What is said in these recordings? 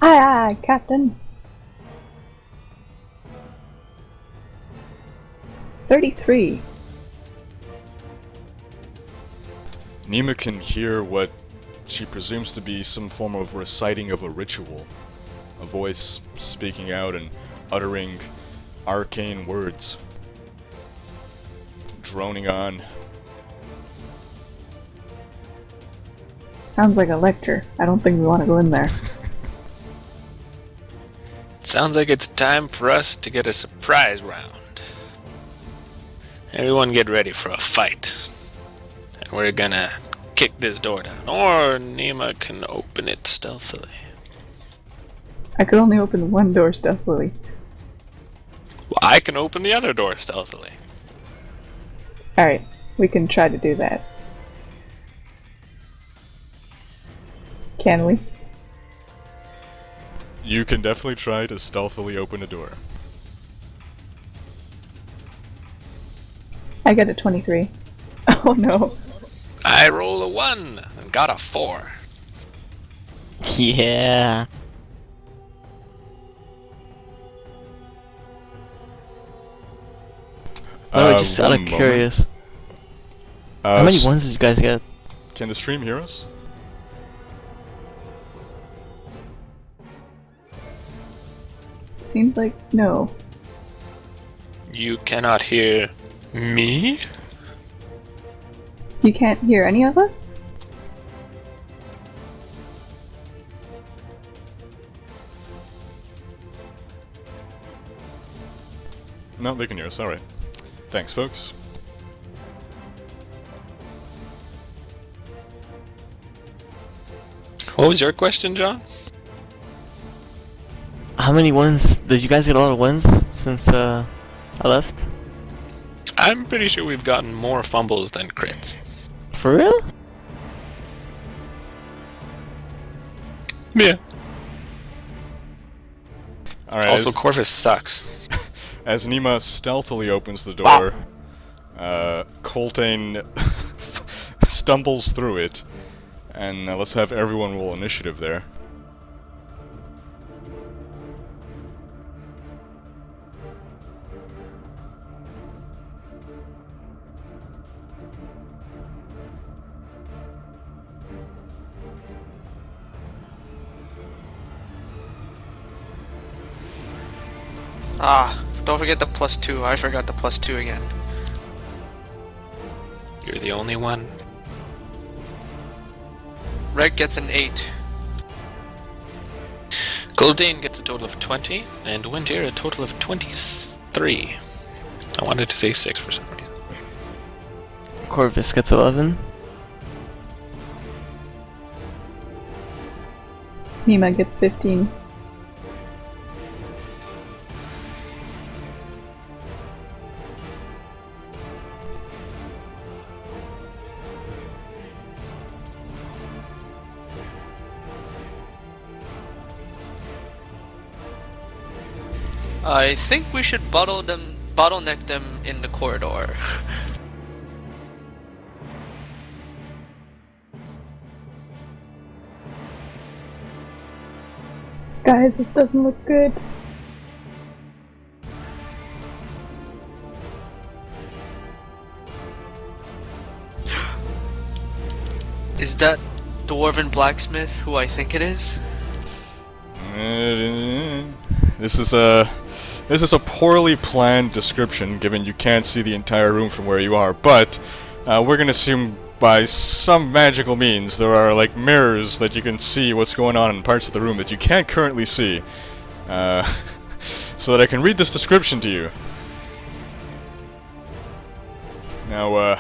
Aye, aye, Captain. 33. Nima can hear what she presumes to be some form of reciting of a ritual. A voice speaking out and uttering arcane words. Droning on. Sounds like a lecture. I don't think we want to go in there. Sounds like it's time for us to get a surprise round. Everyone get ready for a fight. And we're gonna kick this door down. Or Nima can open it stealthily. I could only open one door stealthily. Well, I can open the other door stealthily. Alright, we can try to do that. Can we? You can definitely try to stealthily open a door. I got a 23. Oh no. I rolled a 1 and got a 4. Yeah. No, just out of curious. How many ones did you guys get? Can the stream hear us? Seems like no. You cannot hear me? You can't hear any of us? No, they can hear us, alright. Thanks, folks. What was your question, John? How many ones? Did you guys get a lot of wins since I left? I'm pretty sure we've gotten more fumbles than crits. For real? Yeah. Alright, Also, Corvus sucks. as Nima stealthily opens the door, Coltane stumbles through it, and let's have everyone roll initiative there. Ah, don't forget the +2. I forgot the +2 again. You're the only one. Red gets an 8. Goldane gets a total of 20, and Winter a total of 23. I wanted to say 6 for some reason. Corvus gets 11. Nima gets 15. I think we should bottleneck them in the corridor. Guys, this doesn't look good. Is that dwarven blacksmith who I think it is? This is a poorly planned description, given you can't see the entire room from where you are, but we're gonna assume by some magical means there are like mirrors that you can see what's going on in parts of the room that you can't currently see, so that I can read this description to you. Now,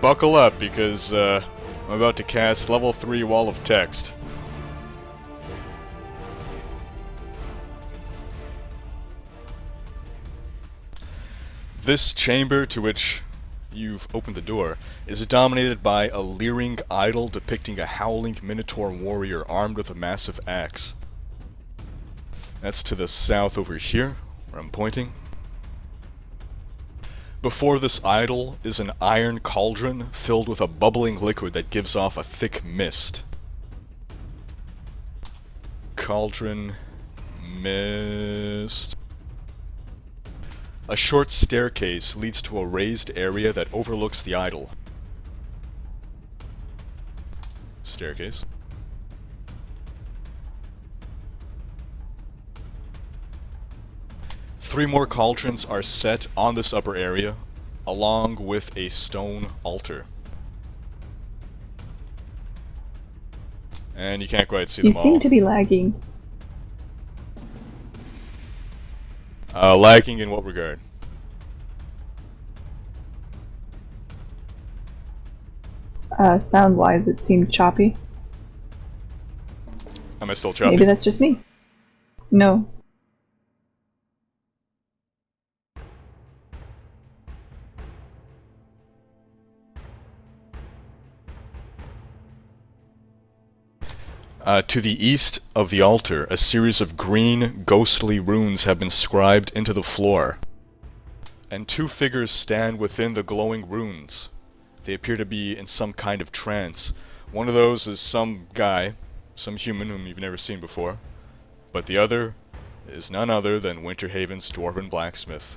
buckle up, because I'm about to cast level 3 Wall of Text. This chamber to which you've opened the door is dominated by a leering idol depicting a howling minotaur warrior armed with a massive axe. That's to the south over here, where I'm pointing. Before this idol is an iron cauldron filled with a bubbling liquid that gives off a thick mist. cauldron. Missed. A short staircase leads to a raised area that overlooks the idol. Staircase. Three more cauldrons are set on this upper area, along with a stone altar. And you can't quite see You them all. seem to be lagging. Lagging in what regard? Sound-wise, it seemed choppy. Am I still choppy? Maybe that's just me. No. To the east of the altar, a series of green, ghostly runes have been scribed into the floor. And two figures stand within the glowing runes. They appear to be in some kind of trance. One of those is some guy, some human whom you've never seen before. But the other is none other than Winterhaven's dwarven blacksmith.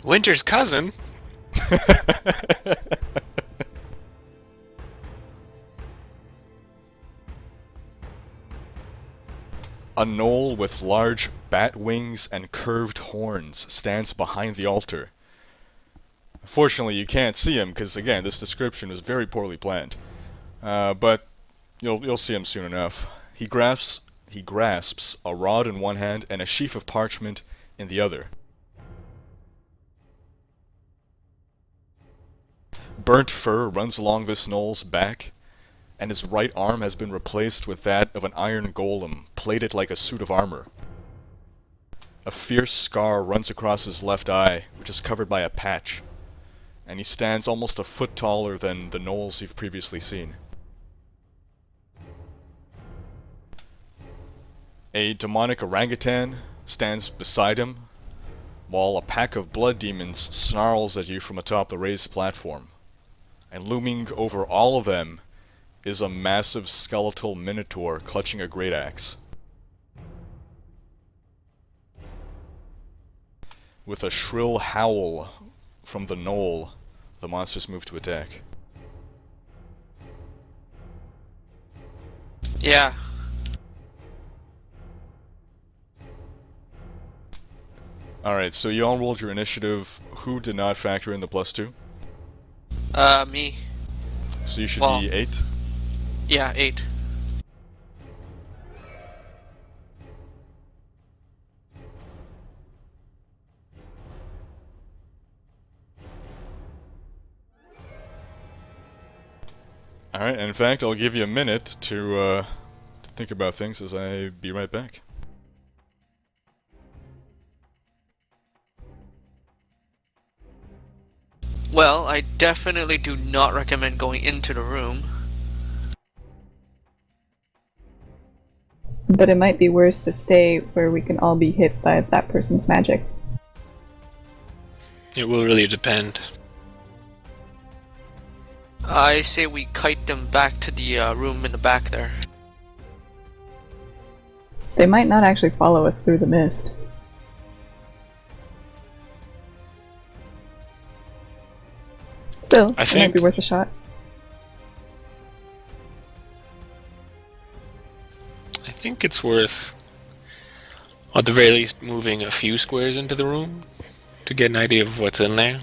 Winter's cousin? A gnoll with large bat wings and curved horns stands behind the altar. Fortunately, you can't see him because, again, this description is very poorly planned. But you'll see him soon enough. He grasps a rod in one hand and a sheaf of parchment in the other. Burnt fur runs along this gnoll's back, and his right arm has been replaced with that of an iron golem, plated like a suit of armor. A fierce scar runs across his left eye, which is covered by a patch, and he stands almost a foot taller than the gnolls you've previously seen. A demonic orangutan stands beside him, while a pack of blood demons snarls at you from atop the raised platform. And looming over all of them is a massive skeletal minotaur clutching a great axe. With a shrill howl from the gnoll, the monsters move to attack. Yeah. Alright, so you all rolled your initiative. Who did not factor in the +2? Me. So you should Well, be 8? Yeah, 8. Alright, and in fact, I'll give you a minute to think about things as I be right back. Well, I definitely do not recommend going into the room. But it might be worse to stay where we can all be hit by that person's magic. It will really depend. I say we kite them back to the room in the back there. They might not actually follow us through the mist. Still, it might be worth a shot. I think it's worth, at the very least, moving a few squares into the room to get an idea of what's in there.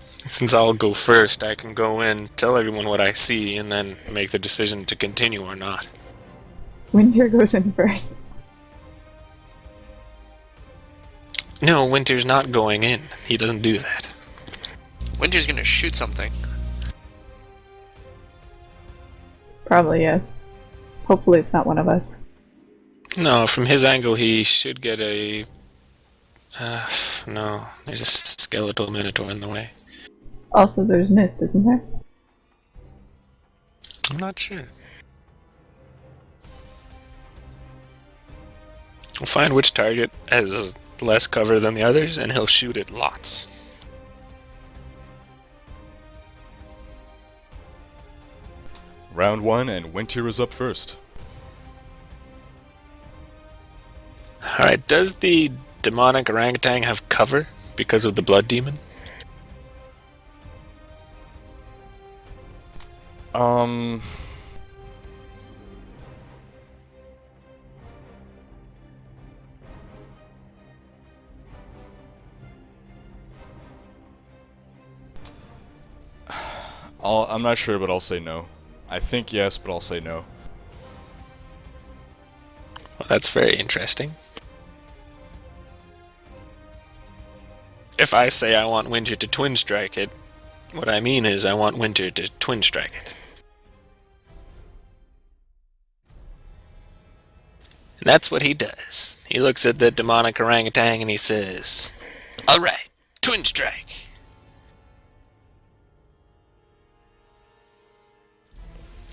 Since I'll go first, I can go in, tell everyone what I see, and then make the decision to continue or not. Winter goes in first. No, Winter's not going in. He doesn't do that. Winter's gonna shoot something. Probably, yes. Hopefully it's not one of us. No, from his angle he should get a... no, there's a skeletal minotaur in the way. Also, there's mist, isn't there? I'm not sure. We'll find which target has less cover than the others, and he'll shoot it lots. Round 1, and Winter is up first. Alright, does the demonic orangutan have cover because of the blood demon? I'm not sure, but I'll say no. I think yes, but I'll say no. Well, that's very interesting. If I say I want Winter to twin strike it, what I mean is I want Winter to twin strike it. And that's what he does. He looks at the demonic orangutan and he says, "Alright, twin strike."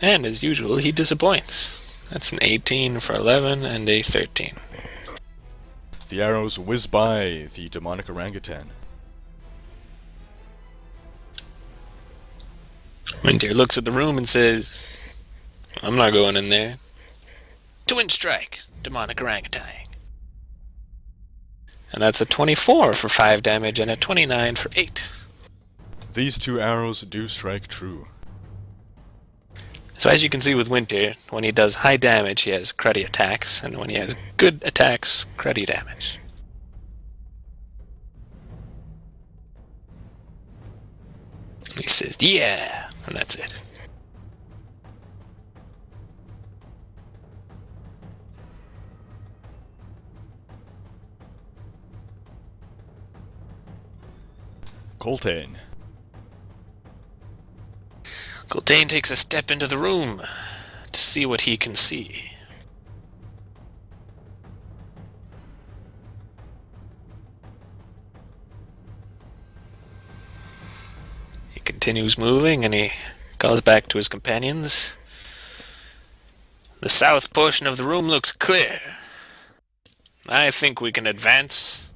And as usual, he disappoints. That's an 18 for 11 and a 13. The arrows whiz by the demonic orangutan. Winter looks at the room and says, "I'm not going in there." Twin strike, demonic orangutan. And that's a 24 for 5 damage and a 29 for 8. These two arrows do strike true. So as you can see with Winter, when he does high damage, he has cruddy attacks, and when he has good attacks, cruddy damage. He says, "Yeah," and that's it. Coltane. Coltane takes a step into the room to see what he can see. He continues moving and he calls back to his companions. The south portion of the room looks clear. I think we can advance.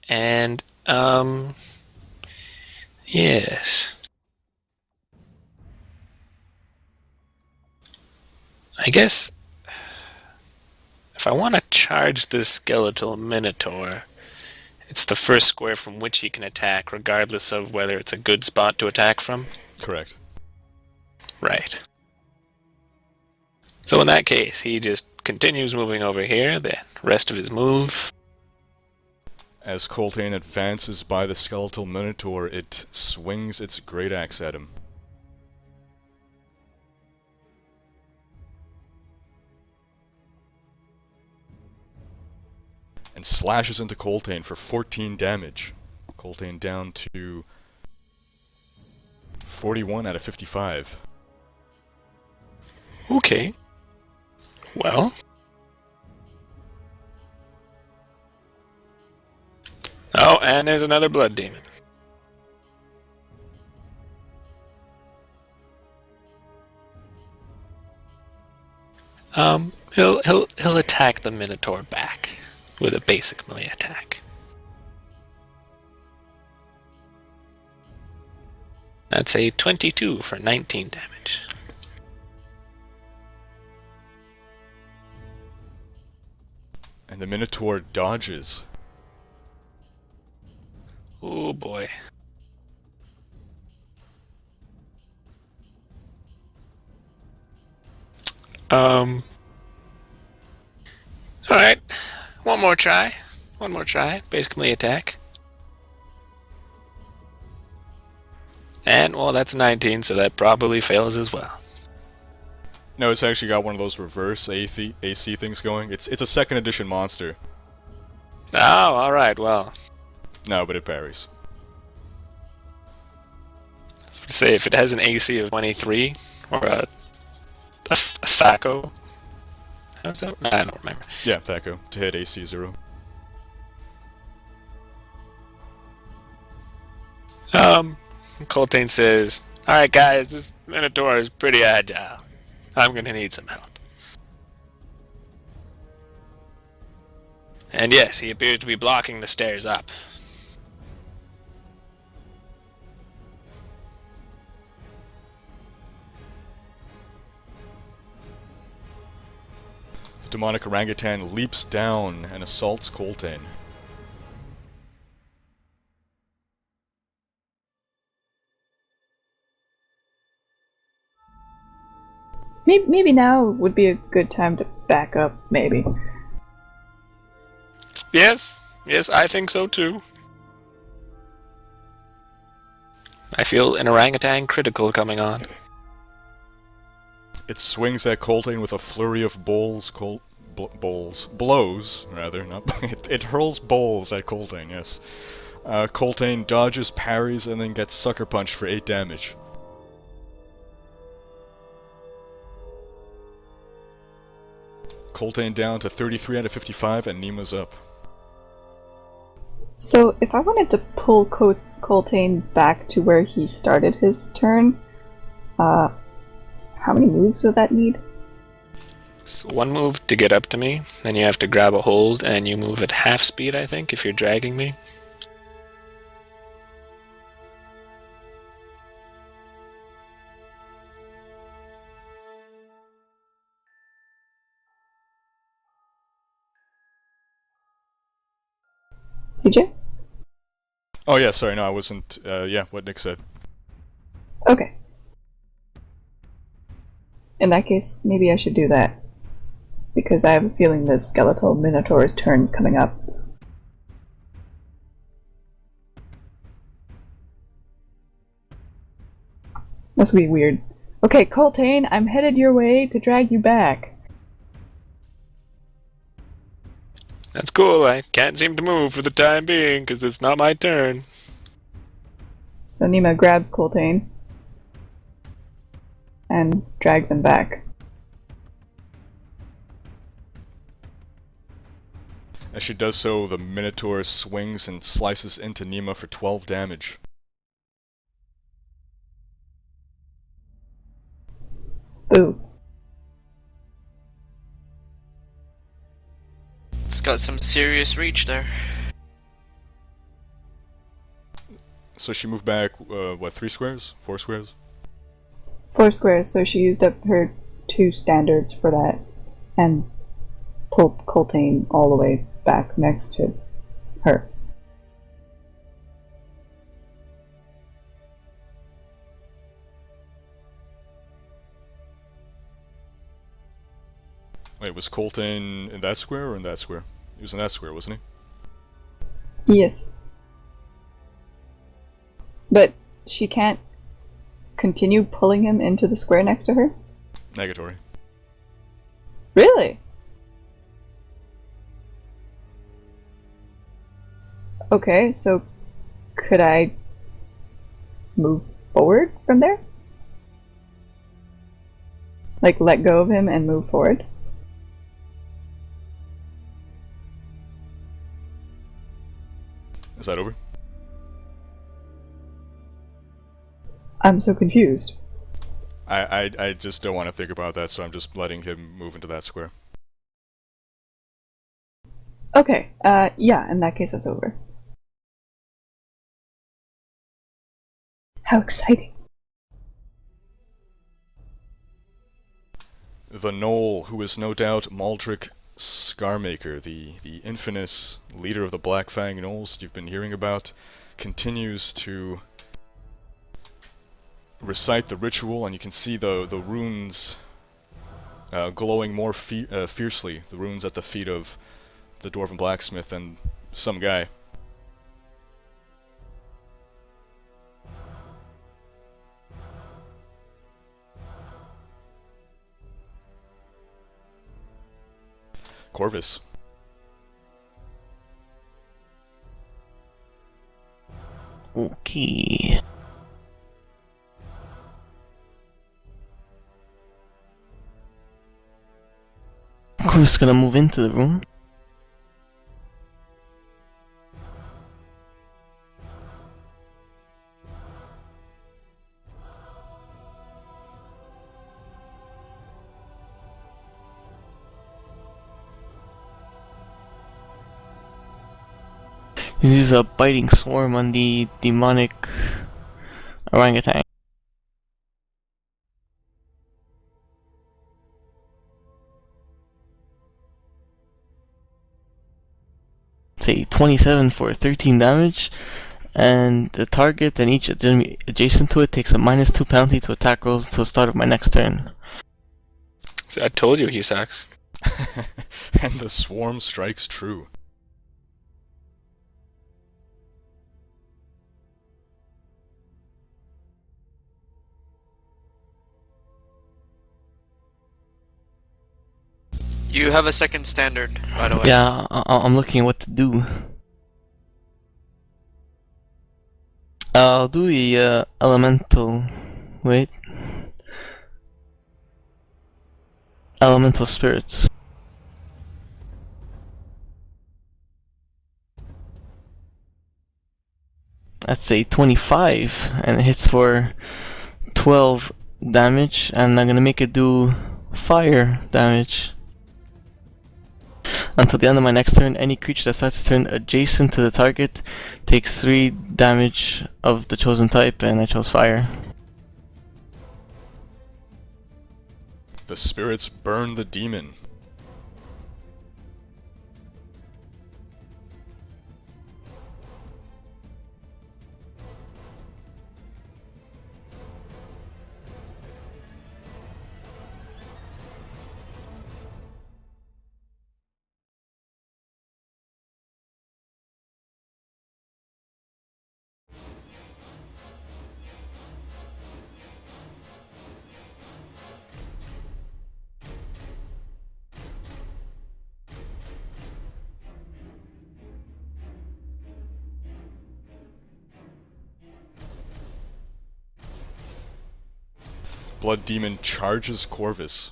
And, yes. I guess if I want to charge this skeletal minotaur, it's the first square from which he can attack, regardless of whether it's a good spot to attack from. Correct. Right. So in that case, he just continues moving over here, the rest of his move. As Coltane advances by the skeletal minotaur, it swings its great axe at him. And slashes into Coltane for 14 damage. Coltane down to 41 out of 55. Okay. Well. Oh, and there's another blood demon. He'll attack the Minotaur back with a basic melee attack. That's a 22 for 19 damage. And the Minotaur dodges. Oh boy. Alright. One more try. Basic melee attack. And, well, that's 19, so that probably fails as well. No, it's actually got one of those reverse AC things going. It's a second edition monster. Oh, alright, well. No, but it parries. I was going to say, if it has an AC of 23, or a Thaco. How's that? No, I don't remember. Yeah, Thaco, to hit AC 0. Coltane says, "Alright guys, this Minotaur is pretty agile. I'm gonna need some help." And yes, he appears to be blocking the stairs up. demonic orangutan leaps down and assaults Coltane. Maybe now would be a good time to back up, maybe. Yes, I think so too. I feel an orangutan critical coming on. It swings at Coltane with a flurry of blows, rather, not it hurls bowls at Coltane, yes. Coltane dodges, parries, and then gets sucker punched for 8 damage. Coltane down to 33 out of 55, and Nima's up. So, if I wanted to pull Coltane back to where he started his turn, how many moves would that need? So 1 move to get up to me, then you have to grab a hold, and you move at half speed, I think, if you're dragging me. CJ? Oh yeah, sorry, no, I wasn't, yeah, what Nick said. Okay. In that case, maybe I should do that. Because I have a feeling the skeletal minotaur's turn's coming up. That's gonna be weird. Okay, Coltane, I'm headed your way to drag you back. That's cool, I can't seem to move for the time being, because it's not my turn. So Nima grabs Coltane and drags him back. As she does so, the Minotaur swings and slices into Nima for 12 damage. Ooh. It's got some serious reach there. So she moved back, what, 3 squares? 4 squares? 4 squares, so she used up her 2 standards for that, and pulled Coltane all the way back next to her. Wait, was Coltane in that square or in that square? He was in that square, wasn't he? Yes. But she can't continue pulling him into the square next to her? Negatory. Really? Okay, so could I move forward from there? Like, let go of him and move forward? Is that over? I'm so confused. I just don't want to think about that, so I'm just letting him move into that square. Okay, yeah, in that case that's over. How exciting. The Gnoll, who is no doubt Maldrick Scarmaker, the infamous leader of the Blackfang Gnolls you've been hearing about, continues to recite the ritual, and you can see the runes glowing more fiercely, the runes at the feet of the dwarven blacksmith and some guy. Corvus. Okay. I'm just gonna move into the room. Use a biting swarm on the demonic orangutan. That's a 27 for 13 damage. And the target and each enemy adjacent to it takes a -2 penalty to attack rolls until the start of my next turn. See, I told you he sucks. And the swarm strikes true. You have a second standard, by the way. Yeah, I'm looking at what to do. I'll do the elemental. Wait. Elemental spirits. That's a 25, and it hits for 12 damage, and I'm gonna make it do fire damage. Until the end of my next turn, any creature that starts its turn adjacent to the target takes 3 damage of the chosen type, and I chose fire. The spirits burn the demon. Blood Demon charges Corvus.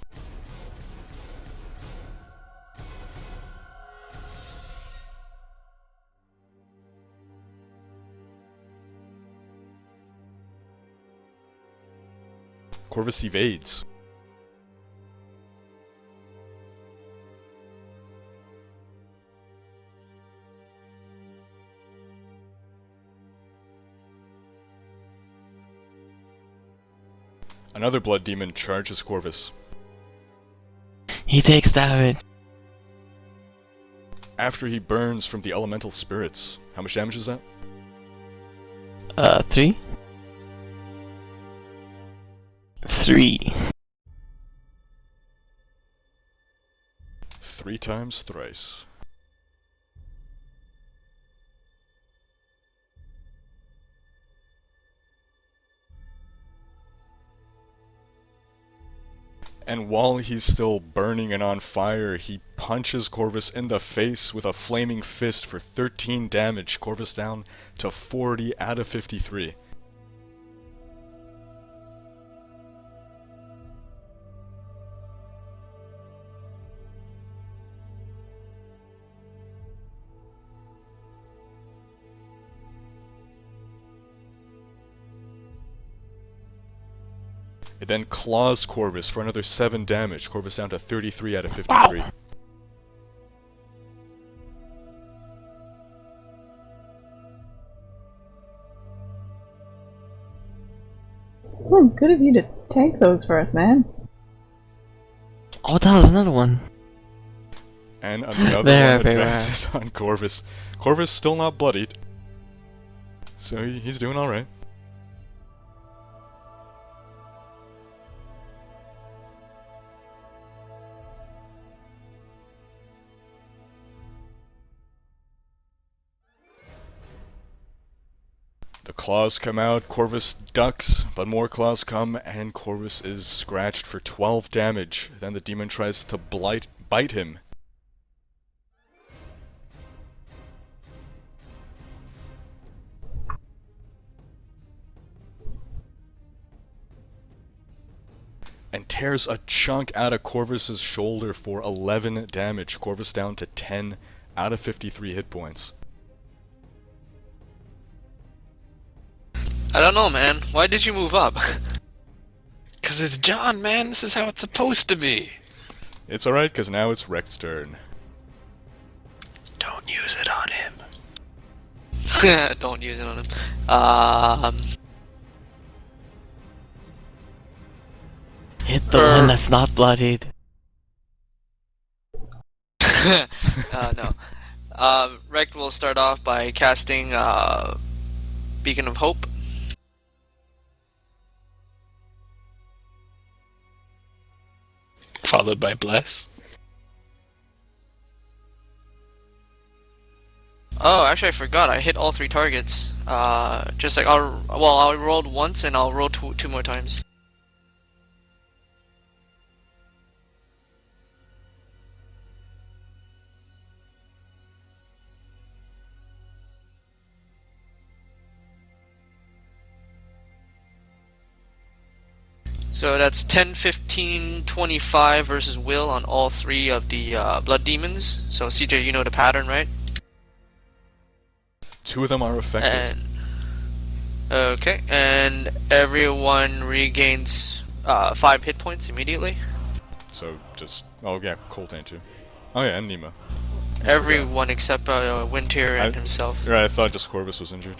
Corvus evades. Another Blood Demon charges Corvus. He takes damage. After he burns from the elemental spirits. How much damage is that? 3. 3. 3 times thrice. And while he's still burning and on fire, he punches Corvus in the face with a flaming fist for 13 damage. Corvus down to 40 out of 53. It then claws Corvus for another 7 damage. Corvus down to 33 out of 53. Wow. Good of you to tank those for us, man. Oh, that was another one. And another one advances on Corvus. Corvus still not bloodied, so he's doing alright. The claws come out, Corvus ducks, but more claws come, and Corvus is scratched for 12 damage. Then the demon tries to bite him. And tears a chunk out of Corvus's shoulder for 11 damage. Corvus down to 10 out of 53 hit points. I don't know, man. Why did you move up? Cause it's John, man. This is how it's supposed to be. It's alright, because now it's Rex's turn. Don't use it on him. Don't use it on him. Hit the one that's not bloodied. No. Rect will start off by casting Beacon of Hope. Followed by Bless. Oh, actually, I forgot. I hit all 3 targets. Just like I rolled once, and I'll roll two more times. So that's 10, 15, 25 versus Will on all 3 of the blood demons. So CJ, you know the pattern, right? 2 of them are affected. Okay, and everyone regains 5 hit points immediately. So just yeah, Coltane too. Oh yeah, and Nima. Everyone except Winter and himself. Right, I thought just Corvus was injured.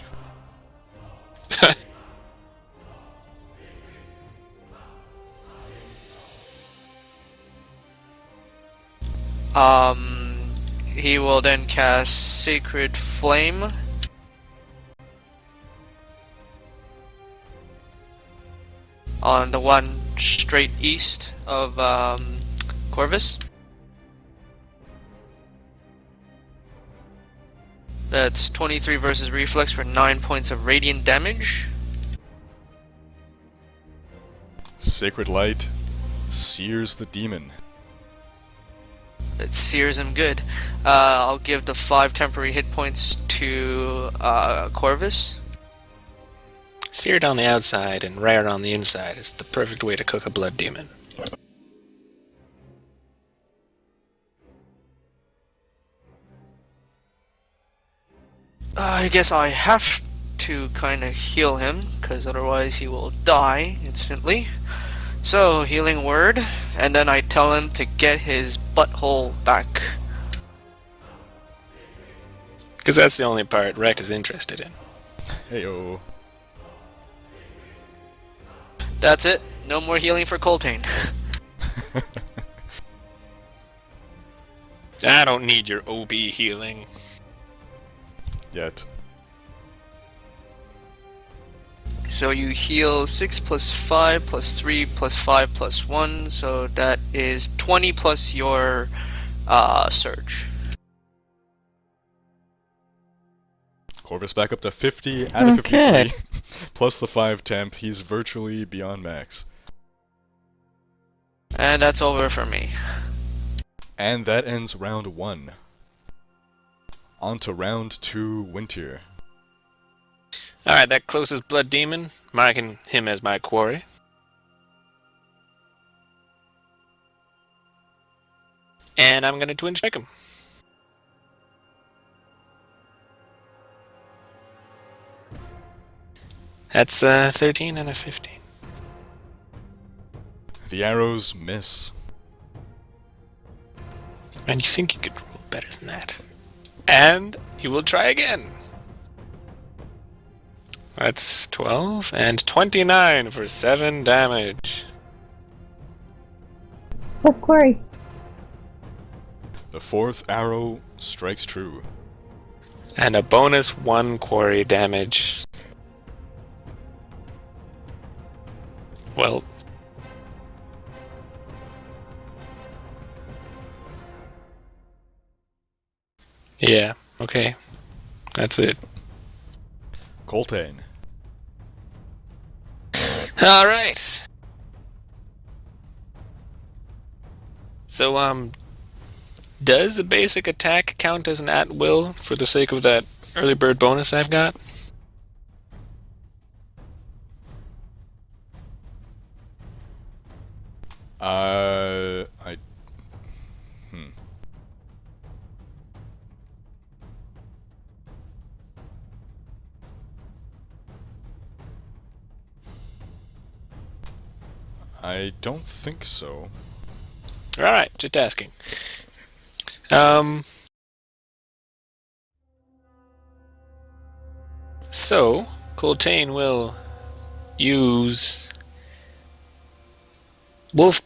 He will then cast Sacred Flame. On the one straight east of Corvus. That's 23 versus Reflex for 9 points of radiant damage. Sacred Light sears the demon. It sears him good. I'll give the 5 temporary hit points to Corvus. Seared on the outside and rare on the inside is the perfect way to cook a blood demon. I guess I have to kind of heal him, because otherwise he will die instantly. So, healing word, and then I tell him to get his butthole back. Because that's the only part Rect is interested in. Heyo. That's it. No more healing for Coltane. I don't need your OB healing. Yet. So you heal 6 plus 5 plus 3 plus 5 plus 1, so that is 20 plus your surge. Corvus back up to 50 out of 53. Plus the 5 temp, he's virtually beyond max. And that's over for me. And that ends round 1. On to round 2, Winter. Alright, that closest blood demon, marking him as my quarry. And I'm going to twin strike him. That's 13 and a 15. The arrows miss. And you think you could roll better than that. And he will try again. That's 12 and 29 for 7 damage. Plus quarry. The 4th arrow strikes true. And a bonus 1 quarry damage. Well, yeah, okay. That's it. Coltane. Alright. So, does the basic attack count as an at-will for the sake of that early bird bonus I've got? I don't think so. Alright, just asking. So, Coltane will use Wolf